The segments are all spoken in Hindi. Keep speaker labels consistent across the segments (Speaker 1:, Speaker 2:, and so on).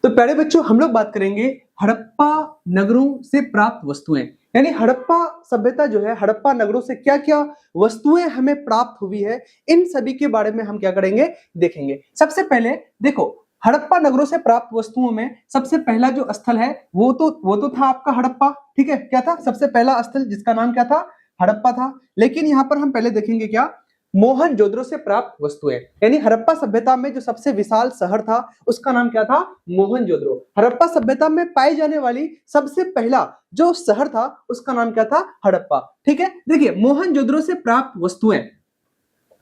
Speaker 1: तो प्यारे बच्चों हम लोग बात करेंगे हड़प्पा नगरों से प्राप्त वस्तुएं, यानी हड़प्पा सभ्यता जो है, हड़प्पा नगरों से क्या क्या वस्तुएं हमें प्राप्त हुई है, इन सभी के बारे में हम क्या करेंगे, देखेंगे। सबसे पहले देखो, हड़प्पा नगरों से प्राप्त वस्तुओं में सबसे पहला जो स्थल है वो तो था आपका हड़प्पा। ठीक है, क्या था सबसे पहला स्थल जिसका नाम क्या था, हड़प्पा था। लेकिन यहाँ पर हम पहले देखेंगे क्या, मोहनजोदड़ो से प्राप्त वस्तुएं, यानी हड़प्पा सभ्यता में जो सबसे विशाल शहर था उसका नाम क्या था, मोहनजोदड़ो। हड़प्पा सभ्यता में पाई जाने वाली सबसे पहला जो शहर था उसका नाम क्या था, हड़प्पा। ठीक है, देखिए मोहनजोदड़ो से प्राप्त वस्तुएं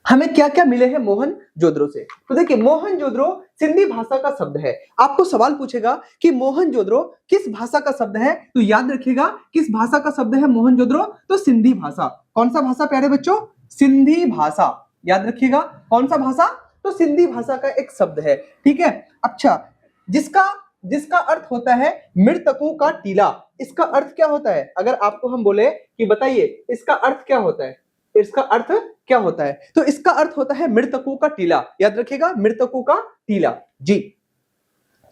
Speaker 1: हमें क्या क्या मिले हैं मोहनजोदड़ो से। तो देखिए मोहनजोदड़ो सिंधी भाषा का शब्द है। आपको सवाल पूछेगा कि मोहनजोदड़ो किस भाषा का शब्द है, तो याद रखिएगा किस भाषा का शब्द है मोहनजोदड़ो, तो सिंधी भाषा। कौन सा भाषा प्यारे बच्चों, सिंधी भाषा। याद रखिएगा कौन सा भाषा, तो सिंधी भाषा का एक शब्द है। ठीक है, अच्छा, जिसका अर्थ होता है मृतकों का टीला। इसका अर्थ क्या होता है, अगर आपको हम बोले कि बताइए इसका अर्थ क्या होता है, इसका अर्थ क्या होता है, तो इसका अर्थ होता है मृतकों का टीला। याद रखिएगा मृतकों का टीला जी।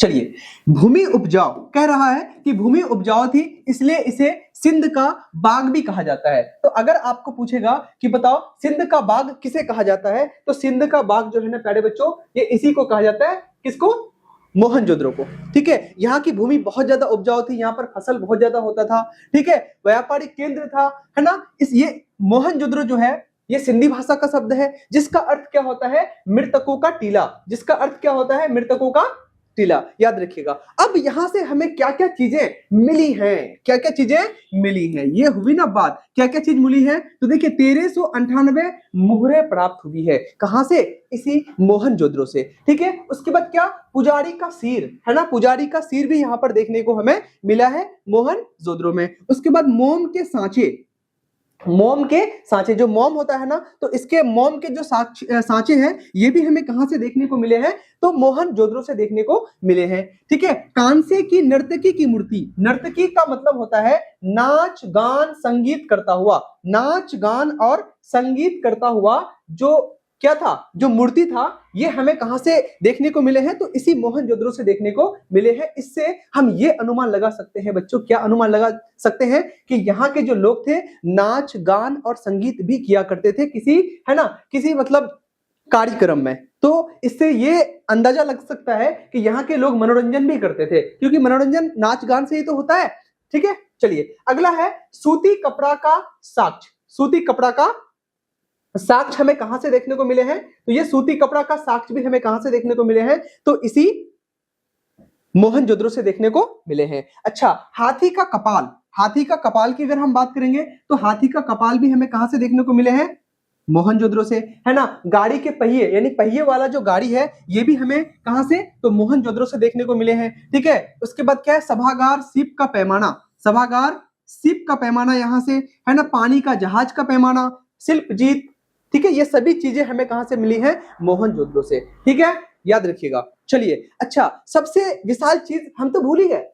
Speaker 1: चलिए, भूमि उपजाऊ कह रहा है कि भूमि उपजाऊ थी इसलिए इसे सिंध का बाग भी कहा जाता है। तो अगर आपको पूछेगा कि बताओ सिंध का बाग किसे कहा जाता है, तो सिंध का बाग जो है ना प्यारे बच्चों, ये इसी को कहा जाता है, किसको, मोहनजोदड़ो को। ठीक है, यहाँ की भूमि बहुत ज्यादा उपजाऊ थी, यहाँ पर फसल बहुत ज्यादा होता था। ठीक है, व्यापारिक केंद्र था, है ना। ये मोहनजोदड़ो जो है ये सिंधी भाषा का शब्द है जिसका अर्थ क्या होता है, मृतकों का टीला। जिसका अर्थ क्या होता है, मृतकों का टीला। याद रखिएगा। अब यहां से हमें क्या क्या चीजें मिली हैं, क्या क्या चीजें मिली हैं, ये हुई ना बात, क्या क्या चीज मिली है। तो देखिए 1398 मुहरे प्राप्त हुई है, कहां से, इसी मोहनजोदड़ो से। ठीक है, उसके बाद क्या, पुजारी का सिर, है ना, पुजारी का सिर भी यहां पर देखने को हमें मिला है मोहनजोदड़ो में। उसके बाद मोम के सांचे, मोम के सांचे, जो मोम होता है ना, तो इसके मोम के जो सांचे हैं ये भी हमें कहां से देखने को मिले हैं, तो मोहनजोदड़ो से देखने को मिले हैं। ठीक है, कांसे की नर्तकी की मूर्ति, नर्तकी का मतलब होता है नाच गान संगीत करता हुआ, नाच गान और संगीत करता हुआ जो क्या था, जो मूर्ति था, ये हमें कहां से देखने को मिले हैं, तो इसी मोहनजोदड़ो से देखने को मिले हैं। इससे हम ये अनुमान लगा सकते हैं बच्चों, क्या अनुमान लगा सकते हैं, कि यहाँ के जो लोग थे नाच गान और संगीत भी किया करते थे किसी, है ना, किसी मतलब कार्यक्रम में। तो इससे ये अंदाजा लग सकता है कि यहाँ के लोग मनोरंजन भी करते थे, क्योंकि मनोरंजन नाच गान से ही तो होता है। ठीक है, चलिए अगला है सूती कपड़ा का साक्ष्य। सूती कपड़ा का साक्ष्य हमें कहां से देखने को मिले हैं, तो ये सूती कपड़ा का साक्ष्य भी हमें कहां से देखने को मिले हैं, तो इसी मोहनजोदड़ो से देखने को मिले हैं। अच्छा, हाथी का कपाल, हाथी का कपाल की अगर हम बात करेंगे तो हाथी का कपाल भी हमें कहां से देखने को मिले हैं, मोहनजोदड़ो से, है ना। गाड़ी के पहिए, यानी पहिए वाला जो गाड़ी है ये भी हमें कहां से, तो मोहनजोदड़ो से देखने को मिले हैं। ठीक है, उसके बाद क्या है, सभागार सीप का पैमाना, सभागार सीप का पैमाना यहां से, है ना, पानी का जहाज का पैमाना, शिल्प जीत। ठीक है, ये सभी चीजें हमें कहां से मिली हैं, मोहनजोदड़ो से। ठीक है, याद रखिएगा। चलिए, अच्छा, सबसे विशाल चीज हम तो भूल ही गए,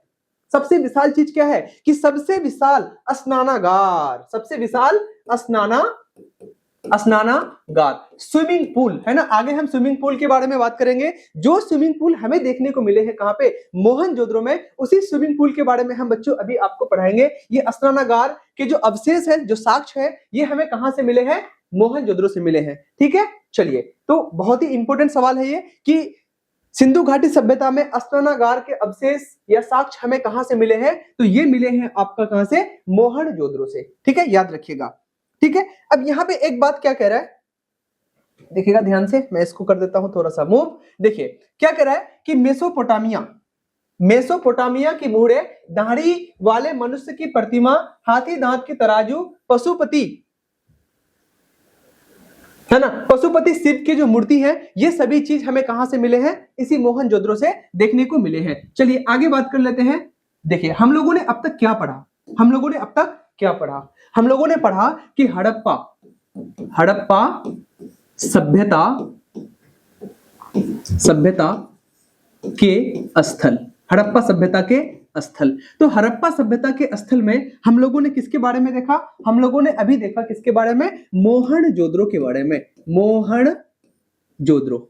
Speaker 1: सबसे विशाल चीज क्या है, कि सबसे विशाल स्नानागार, सबसे विशाल स्नानागार, स्विमिंग पूल, है ना। आगे हम स्विमिंग पूल के बारे में बात करेंगे। जो स्विमिंग पूल हमें देखने को मिले हैं कहां पे, मोहनजोदड़ो में, उसी स्विमिंग पूल के बारे में हम बच्चों अभी आपको पढ़ाएंगे। ये स्नानागार के जो अवशेष है, जो साक्ष्य है, ये हमें कहां से मिले हैं, मोहनजोदड़ो से मिले हैं। ठीक है, चलिए, तो बहुत ही इंपॉर्टेंट सवाल है ये कि सिंधु घाटी सभ्यता में स्नानागार के अवशेष या साक्ष्य हमें कहां से मिले हैं, तो ये मिले हैं आपका कहां से, मोहनजोदड़ो से। ठीक है, याद रखिएगा। ठीक है, अब यहां पे एक बात क्या कह रहा है, देखिएगा ध्यान से, मैं इसको कर देता हूं थोड़ा सा मूव। देखिए क्या कह रहा है कि मेसोपोटामिया की मूढ़े, दाढ़ी वाले मनुष्य की प्रतिमा, हाथी दांत की तराजू, पशुपति, है ना, पशुपति शिव की जो मूर्ति है, ये सभी चीज हमें कहां से मिले हैं, इसी मोहनजोदड़ो से देखने को मिले हैं। चलिए आगे बात कर लेते हैं। देखिए हम लोगों ने अब तक क्या पढ़ा, हम लोगों ने अब तक क्या पढ़ा, हम लोगों ने पढ़ा कि हड़प्पा सभ्यता के स्थल, हड़प्पा सभ्यता के स्थल। तो हड़प्पा सभ्यता के स्थल में हम लोगों ने किसके बारे में देखा, हम लोगों ने अभी देखा किसके बारे में, मोहनजोदड़ो के बारे में, मोहनजोदड़ो।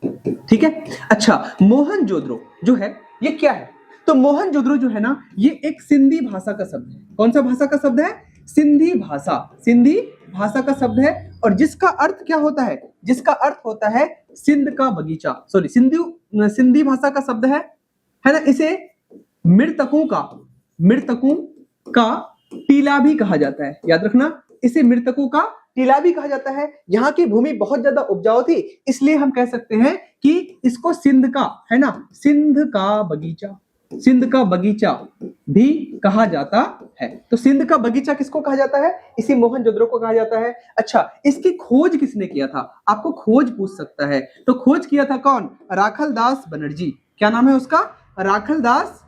Speaker 1: ठीक है। अच्छा, मोहनजोदड़ो जो है ये क्या है? तो मोहनजोदड़ो जो है ना, ये एक सिंधी भाषा का शब्द है। कौन सा भाषा का शब्द है? सिंधी भाषा, सिंधी भाषा का शब्द है। और जिसका अर्थ क्या होता है? जिसका अर्थ होता है सिंध का बगीचा। सॉरी, सिंधी भाषा का शब्द है ना। इसे मृतकों का टीला भी कहा जाता है। याद रखना, इसे मृतकों का टीला भी कहा जाता है। यहाँ की भूमि बहुत ज्यादा उपजाऊ थी, इसलिए हम कह सकते हैं कि इसको सिंध का, है ना, सिंध का बगीचा भी कहा जाता है। तो सिंध का बगीचा किसको कहा जाता है? इसी मोहनजोदड़ो को कहा जाता है। अच्छा, इसकी खोज किसने किया था? आपको खोज पूछ सकता है। तो खोज किया था कौन? राखलदास बनर्जी। क्या नाम है उसका? राखलदास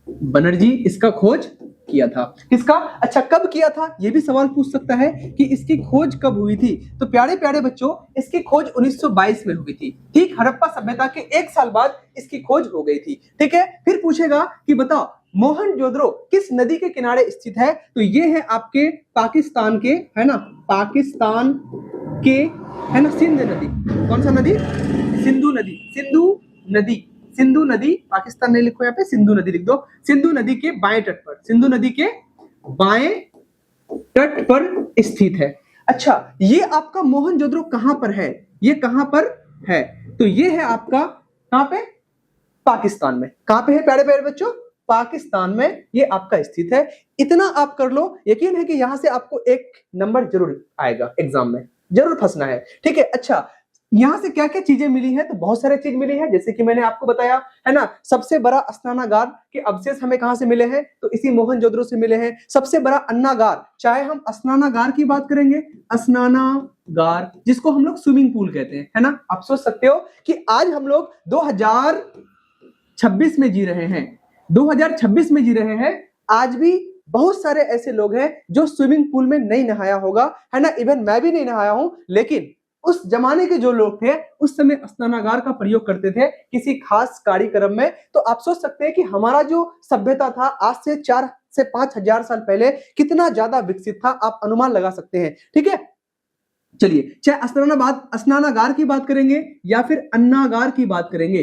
Speaker 1: बनर्जी इसका खोज किया था। किसका? अच्छा, कब किया था? यह भी सवाल पूछ सकता है कि इसकी खोज कब हुई थी। तो प्यारे प्यारे बच्चों, इसकी खोज 1922 में हुई थी। ठीक, हड़प्पा सभ्यता के 1 साल बाद इसकी खोज हो गई थी। ठीक है। फिर पूछेगा कि बताओ मोहनजोदड़ो किस नदी के किनारे स्थित है? तो ये है आपके पाकिस्तान के, है ना, पाकिस्तान के, है ना, सिंध नदी। कौन सा नदी? सिंधु नदी। पाकिस्तान नहीं लिखो, यहाँ पे सिंधु नदी लिख दो। सिंधु नदी के बाएं तट पर स्थित है। अच्छा, ये आपका मोहनजोदड़ो कहां पर है? ये कहां पर है? तो ये है आपका कहां पे? पाकिस्तान में। कहां पे है प्यारे प्यारे बच्चों? पाकिस्तान में ये आपका स्थित है। इतना आप कर लो, यकीन है कि यहां से आपको 1 नंबर जरूर आएगा, एग्जाम में जरूर फंसना है। ठीक है। अच्छा, यहां से क्या क्या चीजें मिली है? तो बहुत सारे चीज मिली है, जैसे कि मैंने आपको बताया, है ना। सबसे बड़ा स्नानागार के अवशेष हमें कहां से मिले हैं? तो इसी मोहनजोदड़ो से मिले हैं। सबसे बड़ा अन्नागार, चाहे हम स्नानागार की बात करेंगे, स्नानागार जिसको हम लोग स्विमिंग पूल कहते हैं, है ना। आप सोच सकते हो कि आज हम लोग 2026 में जी रहे हैं, 2026 में जी रहे हैं। आज भी बहुत सारे ऐसे लोग हैं जो स्विमिंग पूल में नहीं नहाया होगा, है ना। इवन मैं भी नहीं नहाया हूं, लेकिन उस जमाने के जो लोग थे उस समय स्नानागार का प्रयोग करते थे किसी खास कार्यक्रम में। तो आप सोच सकते हैं कि हमारा जो सभ्यता था आज से 4 से 5 हजार साल पहले कितना ज्यादा विकसित था, आप अनुमान लगा सकते हैं। ठीक है। चलिए, चाहे स्नानागार की बात करेंगे या फिर अन्नागार की बात करेंगे,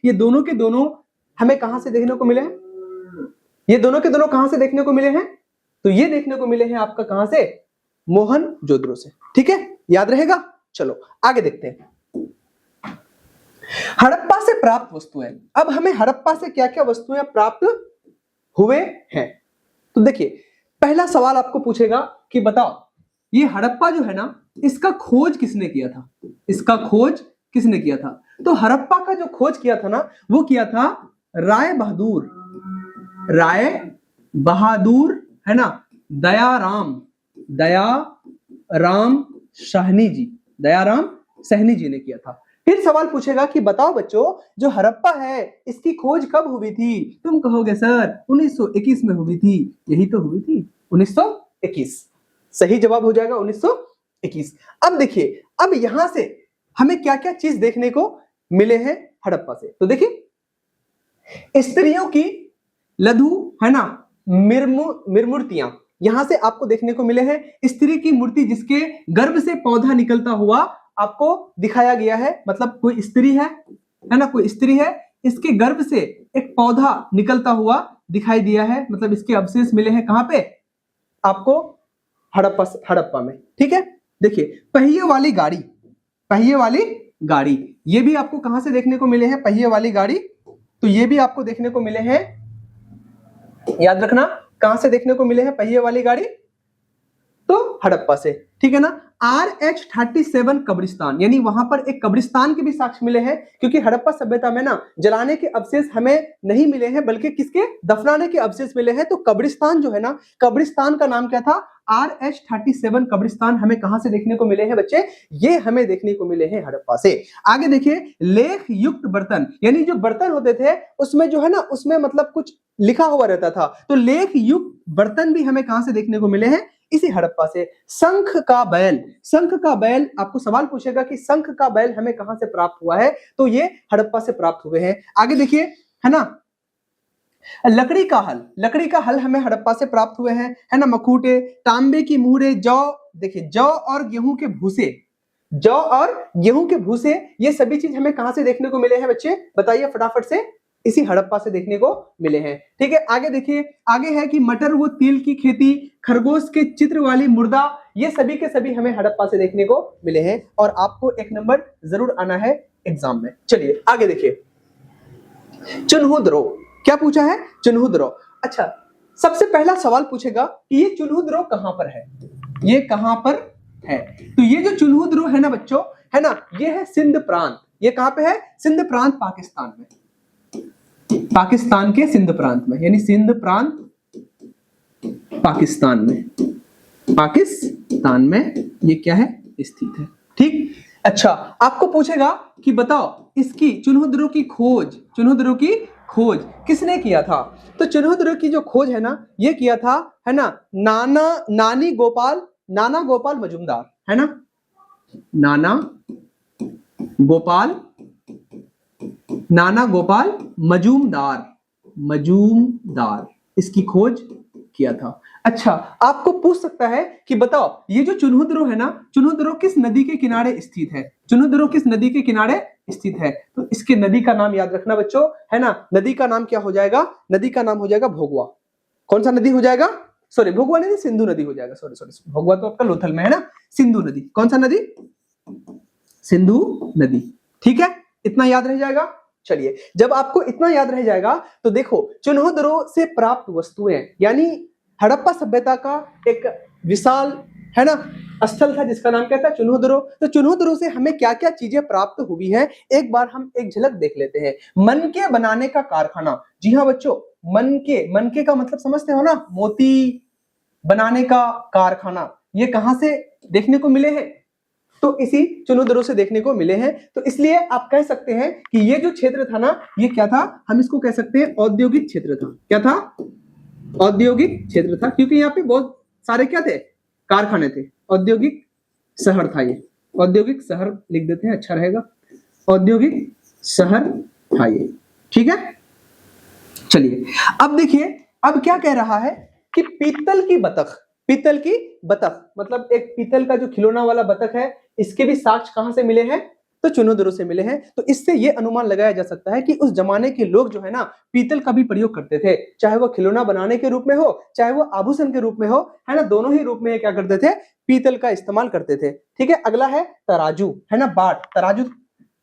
Speaker 1: ये दोनों के दोनों हमें कहां से देखने को मिले हैं? ये दोनों के दोनों कहां से देखने को मिले हैं? तो ये देखने को मिले हैं आपका कहां से? मोहनजोदड़ो से। ठीक है, याद रहेगा। चलो आगे देखते हैं। हड़प्पा से प्राप्त वस्तुएं। अब हमें हड़प्पा से क्या क्या वस्तुएं प्राप्त हुए हैं? तो देखिए, पहला सवाल आपको पूछेगा कि बताओ ये हड़प्पा जो है ना, इसका खोज किसने किया था? तो हड़प्पा का जो खोज किया था ना, वो किया था राय बहादुर, है ना, दयाराम साहनी जी ने किया था। फिर सवाल पूछेगा कि बताओ बच्चों, जो हड़प्पा है इसकी खोज कब हुई थी? तुम कहोगे सर 1921 में हुई थी। यही तो हुई थी, 1921। सही जवाब हो जाएगा 1921। अब देखिए, अब यहां से हमें क्या क्या चीज देखने को मिले हैं हड़प्पा से। तो देखिए, स्त्रियों की लघु, है ना, मूर्तियां यहां से आपको देखने को मिले हैं। स्त्री की मूर्ति जिसके गर्भ से पौधा निकलता हुआ आपको दिखाया गया है। मतलब कोई स्त्री है ना, कोई स्त्री है, इसके गर्भ से एक पौधा निकलता हुआ दिखाई दिया है। मतलब इसके अवशेष मिले हैं कहां पे? आपको हड़प्पा में। ठीक है। देखिए, पहिए वाली गाड़ी, ये भी आपको कहां से देखने को मिले हैं? पहिए वाली गाड़ी, तो ये भी आपको देखने को मिले हैं। याद रखना, कहां से देखने को मिले हैं पहिए वाली गाड़ी? तो हड़प्पा से। ठीक है ना। RH-37 कब्रिस्तान, यानी वहां पर एक कब्रिस्तान के भी साक्ष्य मिले हैं, क्योंकि हड़प्पा सभ्यता में ना जलाने के अवशेष हमें नहीं मिले हैं, बल्कि किसके? दफनाने के अवशेष मिले हैं। तो कब्रिस्तान जो है ना, कब्रिस्तान का नाम क्या था? RH-37 कब्रिस्तान हमें कहां से देखने को मिले हैं बच्चे? ये हमें देखने को मिले हैं हड़प्पा से। आगे देखिए, लेख युक्त बर्तन, यानी जो बर्तन होते थे उसमें जो है ना, उसमें मतलब कुछ लिखा हुआ रहता था। तो लेख युक्त बर्तन भी हमें कहां से देखने को मिले हैं? इसी हड़प्पा से। शंख का बैल, आपको सवाल पूछेगा कि शंख का बैल हमें कहां से प्राप्त हुआ है? तो ये हड़प्पा से प्राप्त हुए हैं। आगे देखिए, है ना, लकड़ी का हल, लकड़ी का हल हमें हड़प्पा से प्राप्त हुए हैं, है ना। मकूटे, तांबे की मुहरे, जौ, देखिए जौ और गेहूं के भूसे, जौ और गेहूं के भूसे, ये सभी चीज हमें कहां से देखने को मिले हैं बच्चे, बताइए फटाफट से। इसी हड़प्पा से देखने को मिले हैं। ठीक है, आगे देखिए, आगे है कि मटर व तिल की खेती, खरगोश के चित्र वाली मुर्दा, ये सभी के सभी हमें हड़प्पा से देखने को मिले हैं और आपको 1 नंबर जरूर आना है एग्जाम में। चलिए आगे देखिए, चुन्हुद्रो, क्या पूछा है, चुन्हुद्रो। अच्छा, सबसे पहला सवाल पूछेगा कि ये चुन्हुद्रो कहां पर है, ये कहां पर है। तो ये जो चुन्हुद्रो है ना बच्चों, है ना, ये है सिंध प्रांत। ये कहां पे है, सिंध प्रांत, पाकिस्तान में, पाकिस्तान के सिंध प्रांत में, यानी सिंध प्रांत पाकिस्तान में, पाकिस्तान में ये क्या है, स्थित है। ठीक, अच्छा, आपको पूछेगा कि बताओ इसकी चुन्हुद्रो की खोज, चुन्हुद्रो की खोज किसने किया था। तो चुन्हुद्रो की जो खोज है ना, ये किया था, है ना, नाना गोपाल मजूमदार, है ना, नाना गोपाल मजूमदार इसकी खोज किया था। अच्छा, आपको पूछ सकता है कि बताओ ये जो चुन्हुद्रो है ना, चुन्हुद्रो किस नदी के किनारे स्थित है, चुन्हुद्रो किस नदी के किनारे स्थित है। तो इसके नदी का नाम याद रखना बच्चों, है ना, नदी का नाम क्या हो जाएगा, नदी का नाम हो जाएगा भोगवा। कौन सा नदी हो जाएगा, सॉरी भोगवा नहीं, सिंधु नदी हो जाएगा, सॉरी भोगवा तो आपका लोथल में है ना, सिंधु नदी। कौन सा नदी, सिंधु नदी। ठीक है, इतना याद रह जाएगा। चलिए, जब आपको इतना याद रह जाएगा तो देखो, चुन्हुद्रो से प्राप्त वस्तुएं, यानी हड़प्पा सभ्यता का एक विशाल, है ना, स्थल था जिसका नाम क्या था, चुन्हुद्रो। तो चुन्हुद्रो से हमें क्या क्या चीजें प्राप्त हुई है, एक बार हम एक झलक देख लेते हैं। मनके बनाने का कारखाना, जी हाँ बच्चों, मनके का मतलब समझते हो ना, मोती बनाने का कारखाना, ये कहां से देखने को मिले हैं, तो इसी चुन्हुद्रो से देखने को मिले हैं। तो इसलिए आप कह सकते हैं कि ये जो क्षेत्र था ना, ये क्या था, हम इसको कह सकते हैं औद्योगिक क्षेत्र था। क्या था, औद्योगिक क्षेत्र था, क्योंकि यहाँ पे बहुत सारे क्या थे, कारखाने थे। औद्योगिक शहर था ये, औद्योगिक शहर लिख देते हैं, अच्छा रहेगा, औद्योगिक शहर था ये। ठीक है, चलिए अब देखिए, अब क्या कह रहा है कि पीतल की बतख, मतलब एक पीतल का जो खिलौना वाला बतख है, इसके भी साक्ष्य कहां से मिले हैं, तो चुन्हुद्रो से मिले हैं। तो इससे यह अनुमान लगाया जा सकता है कि उस जमाने के लोग जो है ना, पीतल का भी प्रयोग करते थे, चाहे वो खिलौना बनाने के रूप में हो, चाहे वो आभूषण के रूप में हो, है ना, दोनों ही रूप में क्या करते थे, पीतल का इस्तेमाल करते थे। ठीक है, अगला है तराजू, है ना, बाट,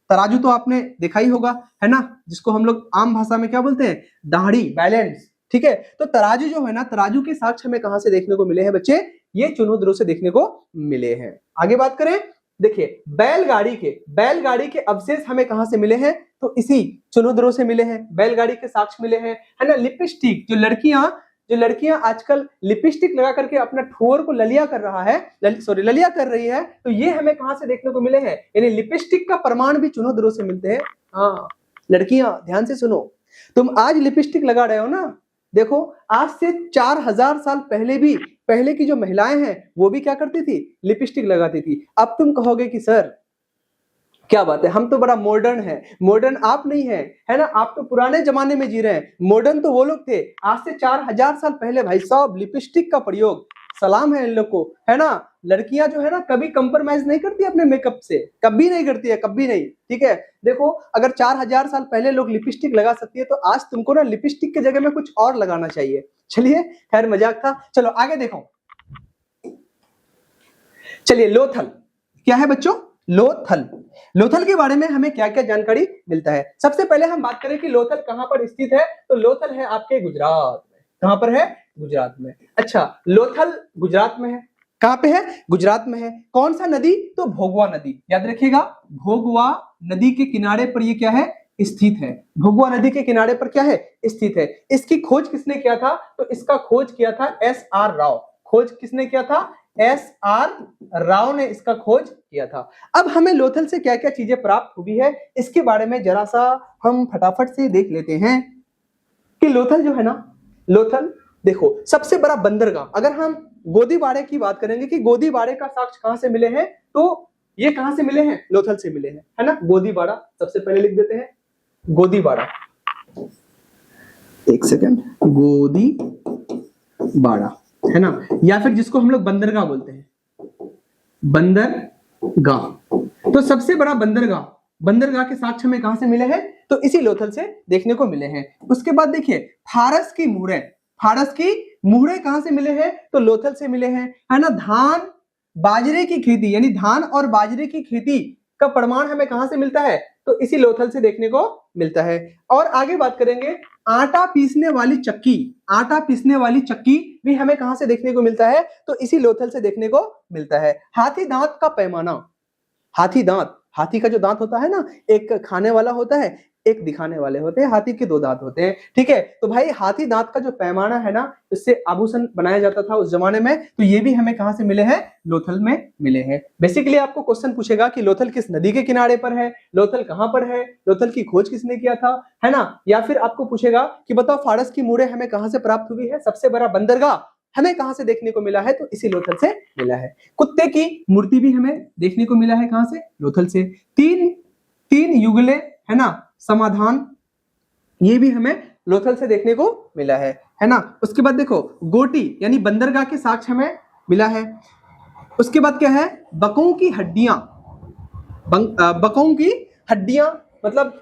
Speaker 1: तराजू तो आपने देखा ही होगा, है ना, जिसको हम लोग आम भाषा में क्या बोलते हैं, दाढ़ी, बैलेंस। ठीक है, तो तराजू जो है ना, तराजू के साक्ष्य हमें कहां से देखने को मिले हैं बच्चे, ये चुन्हुद्रो से देखने को मिले हैं। आगे बात करें, देखिए बैलगाड़ी के अवशेष हमें कहां से मिले हैं, तो इसी चुन्हुद्रो से मिले हैं, बैलगाड़ी के साक्ष्य मिले हैं, है ना। लिपस्टिक, जो लड़कियां आजकल लिपस्टिक लगा करके अपना ठोर को ललिया कर रही है, तो ये हमें कहां से देखने को मिले हैं, यानी लिपस्टिक का प्रमाण भी चुन्हुद्रो से मिलते हैं। हाँ लड़कियां ध्यान से सुनो, तुम आज लिपस्टिक लगा रहे हो ना, देखो आज से 4000 साल पहले की जो महिलाएं हैं वो भी क्या करती थी, लिपस्टिक लगाती थी। अब तुम कहोगे कि सर क्या बात है, हम तो बड़ा मॉडर्न है, मॉडर्न आप नहीं है ना, आप तो पुराने जमाने में जी रहे हैं, मॉडर्न तो वो लोग थे आज से 4000 साल पहले। भाई साहब, लिपस्टिक का प्रयोग, सलाम है इन लोग को, है ना। लड़कियां जो है ना, कभी कंप्रोमाइज नहीं करती अपने मेकअप से, कभी नहीं करती है, कभी नहीं। ठीक है, देखो अगर 4000 साल पहले लोग लिपस्टिक लगा सकती है, तो आज तुमको ना लिपस्टिक की जगह में कुछ और लगाना चाहिए। चलिए खैर मजाक था, चलो आगे देखो। चलिए लोथल, क्या है बच्चों, लोथल के बारे में हमें क्या क्या जानकारी मिलता है। सबसे पहले हम बात करें कि लोथल कहां पर स्थित है, तो लोथल है आपके गुजरात में। कहां पर है, गुजरात में। अच्छा, लोथल गुजरात में है, कहां पे है, गुजरात में है। कौन सा नदी, तो भोगवा नदी, याद रखिएगा, भोगवा नदी के किनारे पर ये क्या है, स्थित है। भोगवा नदी के किनारे पर क्या है, स्थित है। इसकी खोज किसने किया था, तो इसका खोज किया था S.R. राव। खोज किसने किया था, S.R. राव ने इसका खोज किया था। अब हमें लोथल से क्या क्या चीजें प्राप्त हुई है, इसके बारे में जरा सा हम फटाफट से देख लेते हैं कि लोथल जो है ना, लोथल देखो सबसे बड़ा बंदरगाह, अगर हम गोदीबाड़े की बात करेंगे कि गोदीबाड़े का साक्ष्य कहां से मिले हैं, तो ये कहां से मिले हैं, लोथल से मिले हैं, है ना। गोदीबाड़ा सबसे पहले लिख देते हैं, गोदीबाड़ा। एक सेकंड, गोदी बाड़ा, है ना, या फिर जिसको हम लोग बंदरगाह बोलते हैं, बंदरगाह। तो सबसे बड़ा बंदरगाह के साक्ष्य में कहां से मिले हैं? तो इसी लोथल से देखने को मिले हैं। उसके बाद देखिए फारस की मुहरे कहां से मिले हैं? तो लोथल से मिले हैं, है ना। धान बाजरे की खेती, यानी धान और बाजरे की खेती का प्रमाण हमें कहां से मिलता है? तो इसी लोथल से देखने को मिलता है। और आगे बात करेंगे, आटा पीसने वाली चक्की भी हमें कहां से देखने को मिलता है? तो इसी लोथल से देखने को मिलता है। हाथी दांत का पैमाना, हाथी का जो दांत होता है ना, एक खाने वाला होता है, एक दिखाने वाले होते हैं, हाथी के 2 दांत होते हैं, ठीक है। तो भाई हाथी दांत का जो पैमाना है ना, इससे आभूषण बनाया जाता था उस जमाने में, तो ये भी हमें कहां से मिले हैं? लोथल में मिले हैं। बेसिकली आपको क्वेश्चन पूछेगा कि लोथल किस नदी के किनारे पर है, लोथल कहां पर है, लोथल की खोज किसने किया था, है ना। या फिर आपको पूछेगा कि बताओ फारस की मुहरें हमें कहां से प्राप्त हुई है, सबसे बड़ा बंदरगाह हमें कहां से देखने को मिला है? तो इसी लोथल से मिला है। कुत्ते की मूर्ति भी हमें देखने को मिला है, कहां से? लोथल से। तीन युगले, है ना, समाधान, ये भी हमें लोथल से देखने को मिला है ना। उसके बाद देखो गोटी यानी बंदरगाह के साक्ष्य हमें मिला है। उसके बाद क्या है? बकों की हड्डियां, मतलब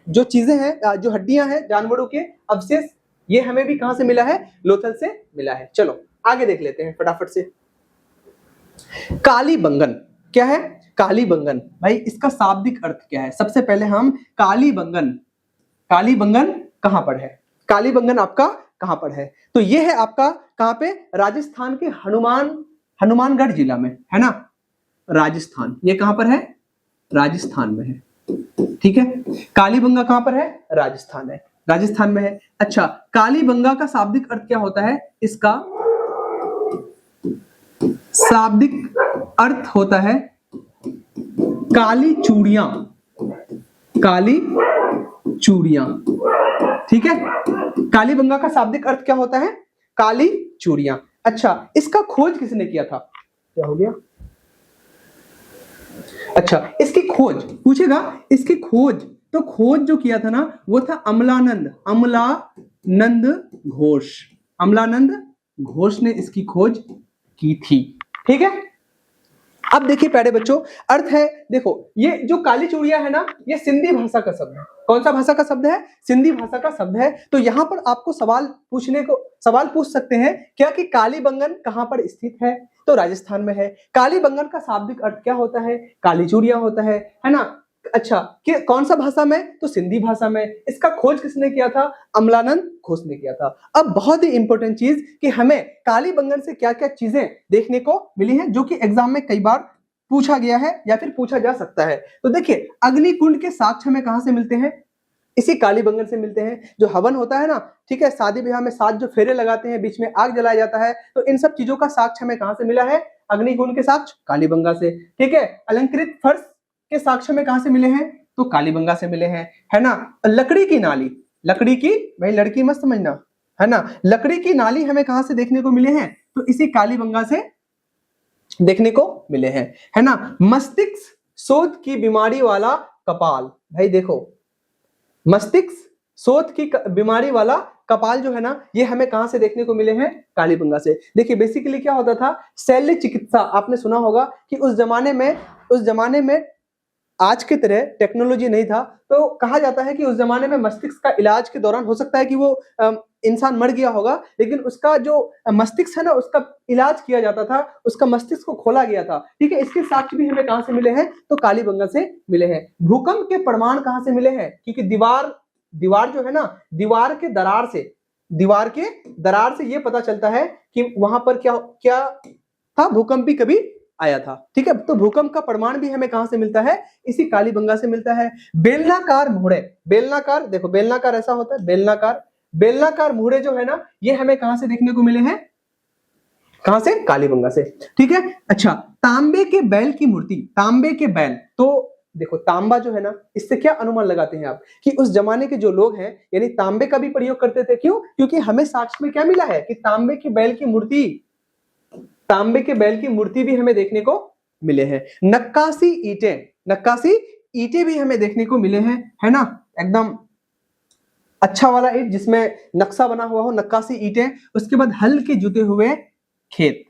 Speaker 1: जो चीजें हैं, जो हड्डियां हैं जानवरों के अवशेष, ये हमें भी कहां से मिला है? लोथल से मिला है। चलो आगे देख लेते हैं फटाफट से। कालीबंगन क्या है? कालीबंगन, भाई इसका शाब्दिक अर्थ क्या है? सबसे पहले हम कालीबंगन कहां पर है? कालीबंगन आपका कहां पर है? तो ये है आपका कहां पे? राजस्थान के हनुमानगढ़ जिला में, है ना, राजस्थान। ये कहां पर है? राजस्थान में है, ठीक है। कालीबंगा कहां पर है? राजस्थान में है। अच्छा, कालीबंगा का शाब्दिक अर्थ क्या होता है? इसका शाब्दिक अर्थ होता है काली चूड़ियां, ठीक है। कालीबंगा का शाब्दिक अर्थ क्या होता है? काली चूड़ियां। अच्छा, इसका खोज किसने किया था? क्या हो गया? अच्छा, इसकी खोज पूछेगा, इसकी खोज, तो खोज जो किया था ना, वो था अमलानंद घोष ने इसकी खोज की थी, ठीक है। अब देखिए प्यारे बच्चों, अर्थ है, देखो ये जो काली चूड़ियां है ना, ये सिंधी भाषा का शब्द है। कौन सा भाषा का शब्द है? सिंधी भाषा का शब्द है। तो यहां पर आपको सवाल पूछ सकते हैं क्या कि कालीबंगन कहां पर स्थित है? तो राजस्थान में है। कालीबंगन का शाब्दिक अर्थ क्या होता है? काली चूड़ियां होता है ना। अच्छा, कि कौन सा भाषा में? तो सिंधी भाषा में। इसका खोज किसने किया था? अमलानंद घोष ने किया था। अब बहुत ही इंपॉर्टेंट चीज कि हमें कालीबंगन से क्या क्या चीजें देखने को मिली हैं, जो कि एग्जाम में कई बार पूछा गया है या फिर पूछा जा सकता है। तो देखिए, अग्निकुंड के साक्ष्य हमें कहां से मिलते हैं? इसी कालीबंगन से मिलते हैं। जो हवन होता है ना, ठीक है, शादी ब्याह में 7 जो फेरे लगाते हैं, बीच में आग जलाया जाता है, तो इन सब चीजों का साक्ष्य हमें कहां से मिला है? अग्निकुंड के साक्ष्य कालीबंगा से, ठीक है। अलंकृत फर्श के साक्ष्य में कहां से मिले हैं? तो कालीबंगा से मिले हैं, है ना। लकड़ी की नाली, भाई लड़की मत समझना, है ना, लकड़ी की नाली हमें कहां से देखने को मिले हैं? तो इसी कालीबंगा से देखने को मिले हैं, है ना। मस्तिष्क शोथ की बीमारी वाला कपाल, भाई देखो मस्तिष्क शोथ की बीमारी वाला कपाल जो है ना, ये हमें कहां से देखने को मिले हैं? कालीबंगा से। देखिए बेसिकली क्या होता था? शल्य चिकित्सा, आपने सुना होगा कि उस जमाने में आज की तरह टेक्नोलॉजी नहीं था, तो कहा जाता है कि उस जमाने में मस्तिष्क का इलाज के दौरान हो सकता है कि वो इंसान मर गया होगा, लेकिन उसका जो मस्तिष्क है ना, उसका इलाज किया जाता था, उसका मस्तिष्क को खोला गया था, ठीक है। इसके साक्ष्य भी हमें कहां से मिले हैं? तो कालीबंगा से मिले हैं। भूकंप के प्रमाण कहां से मिले हैं? क्योंकि दीवार जो है ना, दीवार के दरार से ये पता चलता है कि वहां पर क्या था, भूकंप भी कभी आया था, ठीक है। तो भूकंप का प्रमाण भी हमें कहां से मिलता है? इसी कालीबंगा से मिलता है। बेलनाकार मुहरे, देखो बेलनाकार ऐसा होता है, बेलनाकार मुहरे जो है ना, ये हमें कहां से देखने को मिले हैं? कहां से? कालीबंगा से, ठीक है। अच्छा, तांबे के बैल की मूर्ति, तो देखो तांबा जो है ना, इससे क्या अनुमान लगाते हैं आप कि उस जमाने के जो लोग हैं, यानी तांबे का भी प्रयोग करते थे। क्यों? क्योंकि हमें साक्ष्य में क्या मिला है कि तांबे के बैल की मूर्ति भी हमें देखने को मिले हैं। नक्काशी ईंटें भी हमें देखने को मिले हैं, है ना, एकदम अच्छा वाला ईंट जिसमें नक्शा बना हुआ हो, नक्काशी ईंटें, उसके बाद हल के जुते हुए खेत।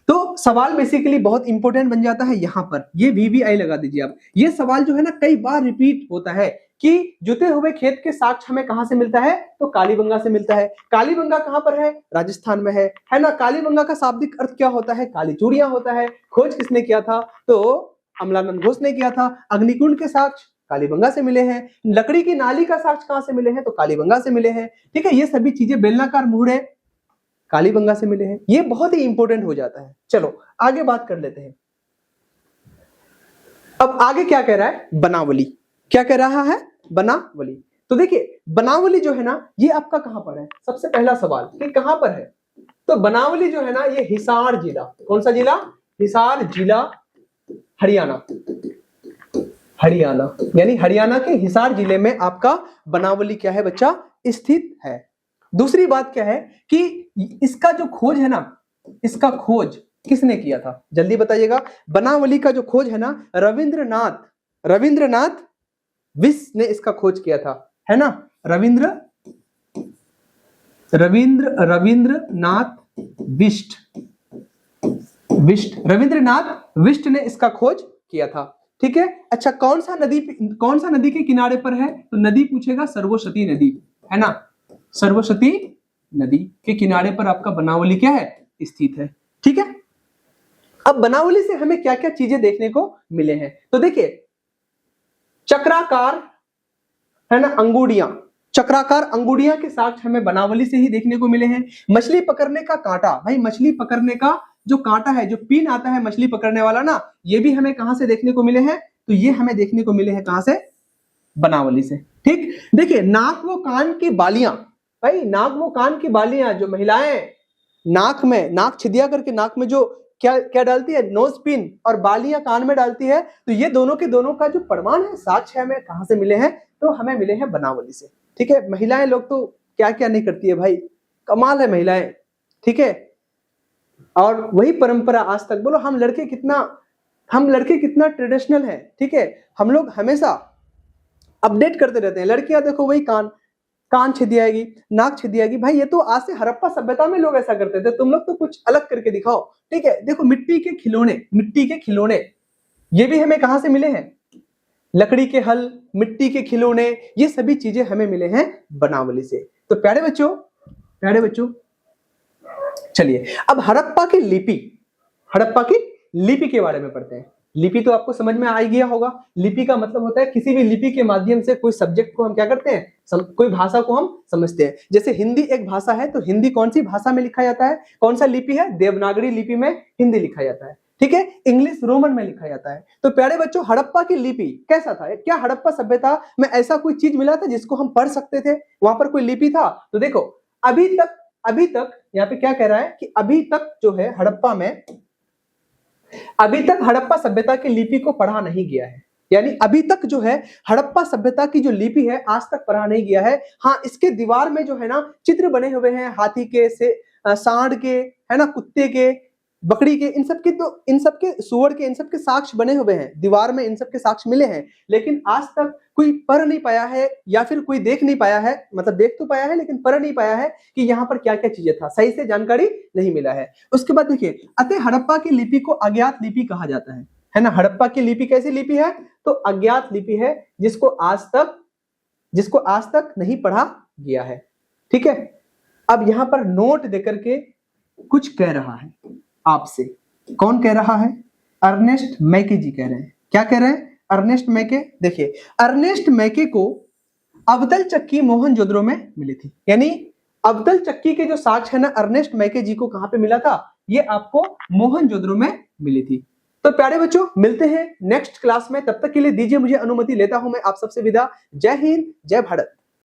Speaker 1: तो सवाल बेसिकली बहुत इंपॉर्टेंट बन जाता है यहां पर, ये VVI लगा दीजिए आप। ये सवाल जो है ना कई बार रिपीट होता है कि जुते हुए खेत के साक्ष्य हमें कहां से मिलता है, तो कालीबंगा से मिलता है। कालीबंगा कहां पर है, राजस्थान में है ना। कालीबंगा का शाब्दिक अर्थ क्या होता है, काली चूड़ियां होता है। खोज किसने किया था, तो अमलानंद घोष ने किया था। अग्निकुंड के साक्ष्य कालीबंगा से मिले हैं। लकड़ी की नाली का साक्ष्य कहां से मिले हैं, तो कालीबंगा से मिले हैं। ठीक है, ये सभी चीजें, बेलनाकार मुहरे कालीबंगा से मिले हैं। ये बहुत ही इंपॉर्टेंट हो जाता है। चलो आगे बात कर लेते हैं। अब आगे क्या कह रहा है, बनावली। क्या कह रहा है, बनावली। तो देखिए बनावली जो है ना, ये आपका कहां पर है, सबसे पहला सवाल कि कहां पर है। तो बनावली जो है ना, ये हिसार जिला, कौन सा जिला, हिसार जिला, हरियाणा। हरियाणा यानी हरियाणा के हिसार जिले में आपका बनावली क्या है बच्चा, स्थित है। दूसरी बात क्या है कि इसका जो खोज है ना, इसका खोज किसने किया था, जल्दी बताइएगा। बनावली का जो खोज है ना, रविंद्रनाथ विश्व ने इसका खोज किया था, है ना। रविंद्रनाथ विष्ट ने इसका खोज किया था। ठीक है, अच्छा कौन सा नदी के किनारे पर है, तो नदी पूछेगा, सरस्वती नदी, है ना। सरस्वती नदी के किनारे पर आपका बनावली क्या है, स्थित है। ठीक है, अब बनावली से हमें क्या क्या चीजें देखने को मिले हैं, तो देखिए चक्राकार, है ना, अंगुड़ियां, चक्राकार अंगुड़ियां के साक्ष्य हमें बनावली से ही देखने को मिले हैं। मछली पकड़ने का कांटा, भाई मछली पकड़ने का जो कांटा है, जो पिन आता है मछली पकड़ने वाला ना, ये भी हमें कहां से देखने को मिले हैं, तो ये हमें देखने को मिले हैं कहां से, बनावली से। ठीक, देखिए नाक व कान की बालियां, भाई नाक व कान की बालियां, जो महिलाएं नाक छिदिया करके नाक में जो क्या डालती है, नोज पिन, और बालियां कान में डालती है, तो ये दोनों के दोनों का जो प्रमाण है, साक्ष्य हमें कहां से मिले हैं, तो हमें मिले हैं बनावली से। ठीक है, महिलाएं लोग तो क्या क्या नहीं करती है भाई, कमाल है महिलाएं। ठीक है, और वही परंपरा आज तक, बोलो हम लड़के कितना ट्रेडिशनल है। ठीक है, हम लोग हमेशा अपडेट करते रहते हैं। लड़कियां देखो वही कान छिदियाएगी, नाक छिदियाएगी, भाई ये तो आज से हड़प्पा सभ्यता में लोग ऐसा करते थे, तुम लोग तो कुछ अलग करके दिखाओ। ठीक है, देखो मिट्टी के खिलौने ये भी हमें कहां से मिले हैं, लकड़ी के हल, मिट्टी के खिलौने, ये सभी चीजें हमें मिले हैं बनावली से। तो प्यारे बच्चों चलिए अब हड़प्पा की लिपि के बारे में पढ़ते हैं। लिपि तो आपको समझ में आ ही गया होगा। लिपि का मतलब होता है किसी भी लिपि के माध्यम से कोई सब्जेक्ट को हम क्या करते हैं, कोई भाषा को हम समझते हैं। जैसे हिंदी एक भाषा है, तो हिंदी कौन सी भाषा में लिखा जाता है, कौन सा लिपि है, देवनागरी लिपि में हिंदी लिखा जाता है। ठीक है, इंग्लिश रोमन में लिखा जाता है। तो प्यारे बच्चों हड़प्पा की लिपि कैसा था, क्या हड़प्पा सभ्यता में ऐसा कोई चीज मिला था जिसको हम पढ़ सकते थे, वहां पर कोई लिपि था। तो देखो अभी तक यहाँ पे क्या कह रहा है कि अभी तक जो है हड़प्पा सभ्यता की लिपि को पढ़ा नहीं गया है। यानी अभी तक जो है हड़प्पा सभ्यता की जो लिपि है आज तक पढ़ा नहीं गया है। हाँ, इसके दीवार में जो है ना चित्र बने हुए हैं, हाथी के, सांड के, है ना, कुत्ते के, बकरी के, इन सब के सुअर के, इन सब के साक्ष्य बने हुए हैं दीवार में, इन सब के साक्ष्य मिले हैं। लेकिन आज तक कोई पढ़ नहीं पाया है, या फिर कोई देख नहीं पाया है, मतलब देख तो पाया है लेकिन पढ़ नहीं पाया है कि यहाँ पर क्या क्या चीजें था, सही से जानकारी नहीं मिला है। उसके बाद देखिए अतः हड़प्पा की लिपि को अज्ञात लिपि कहा जाता है ना। हड़प्पा की लिपि कैसी लिपि है, तो अज्ञात लिपि है, जिसको आज तक नहीं पढ़ा गया है। ठीक है, अब यहाँ पर नोट देकर के कुछ कह रहा है आपसे। कौन कह रहा है, अर्नेस्ट मैके जी कह रहे हैं। क्या कह रहे हैं, अर्नेस्ट मैके। देखिए अर्नेस्ट मैके को अवतल चक्की मोहनजोदड़ो में मिली थी। यानी अवतल चक्की के जो साक्ष्य है ना, अर्नेस्ट मैके जी को कहां पे मिला था, ये आपको मोहनजोदड़ो में मिली थी। तो प्यारे बच्चों मिलते हैं नेक्स्ट क्लास में, तब तक के लिए दीजिए मुझे अनुमति, लेता हूं मैं आप सबसे विदा। जय हिंद, जय भारत।